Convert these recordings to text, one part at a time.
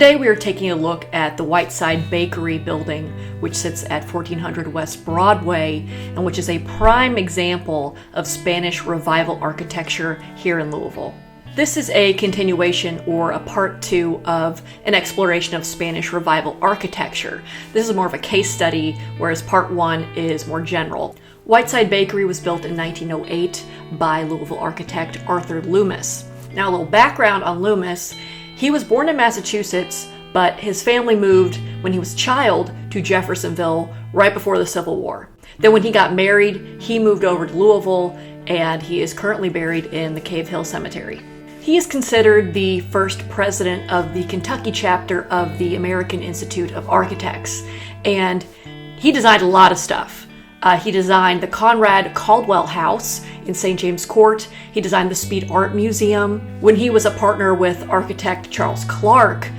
Today we are taking a look at the Whiteside Bakery building, which sits at 1400 West Broadway and which is a prime example of Spanish Revival architecture here in Louisville. This is a continuation or a part two of an exploration of Spanish Revival architecture. This is more of a case study, whereas part one is more general. Whiteside Bakery was built in 1908 by Louisville architect Arthur Loomis. Now a little background on Loomis. He was born in Massachusetts, but his family moved when he was a child to Jeffersonville right before the Civil War. Then when he got married, he moved over to Louisville, and he is currently buried in the Cave Hill Cemetery. He is considered the first president of the Kentucky chapter of the American Institute of Architects, and he designed a lot of stuff. He designed the Conrad Caldwell House in St. James Court. He designed the Speed Art Museum. When he was a partner with architect Charles Clark,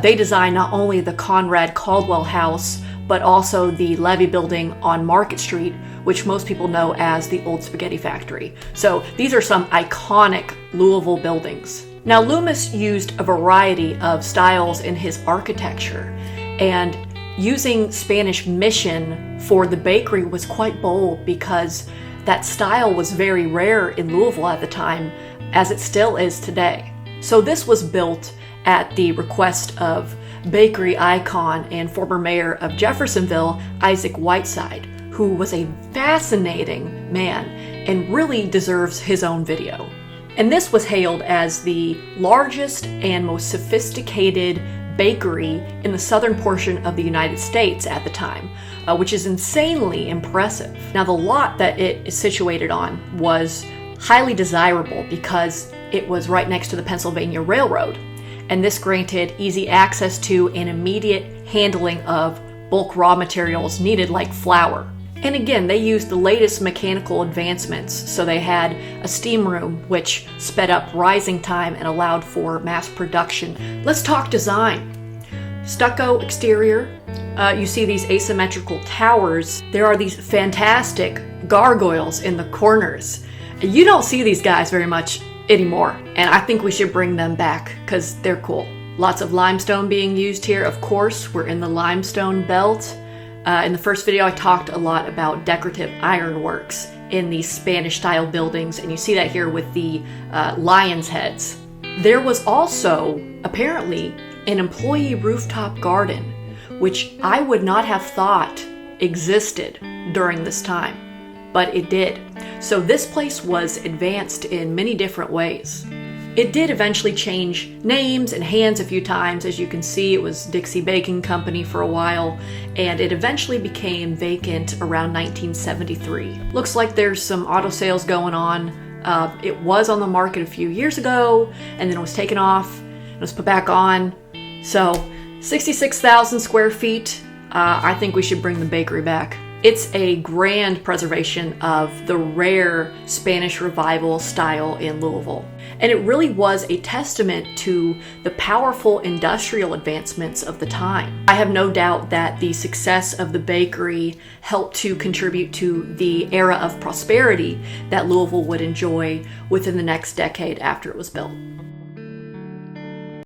they designed not only the Conrad Caldwell House, but also the Levy Building on Market Street, which most people know as the Old Spaghetti Factory. So these are some iconic Louisville buildings. Now Loomis used a variety of styles in his architecture, and using Spanish Mission for the bakery was quite bold because that style was very rare in Louisville at the time, as it still is today. So this was built at the request of bakery icon and former mayor of Jeffersonville, Isaac Whiteside, who was a fascinating man and really deserves his own video. And this was hailed as the largest and most sophisticated bakery in the southern portion of the United States at the time, which is insanely impressive. Now the lot that it is situated on was highly desirable because it was right next to the Pennsylvania Railroad, and this granted easy access to and immediate handling of bulk raw materials needed like flour. And again, they used the latest mechanical advancements, so they had a steam room which sped up rising time and allowed for mass production. Let's talk design. Stucco exterior. You see these asymmetrical towers. There are these fantastic gargoyles in the corners. You don't see these guys very much anymore, and I think we should bring them back because they're cool. Lots of limestone being used here. Of course, we're in the limestone belt. In the first video, I talked a lot about decorative ironworks in these Spanish-style buildings, and you see that here with the lion's heads. There was also, apparently, an employee rooftop garden, which I would not have thought existed during this time, but it did. So this place was advanced in many different ways. It did eventually change names and hands a few times. As you can see, it was Dixie Baking Company for a while, and it eventually became vacant around 1973. Looks like there's some auto sales going on. It was on the market a few years ago, and then it was taken off, and it was put back on. So 66,000 square feet. I think we should bring the bakery back. It's a grand preservation of the rare Spanish Revival style in Louisville. And it really was a testament to the powerful industrial advancements of the time. I have no doubt that the success of the bakery helped to contribute to the era of prosperity that Louisville would enjoy within the next decade after it was built.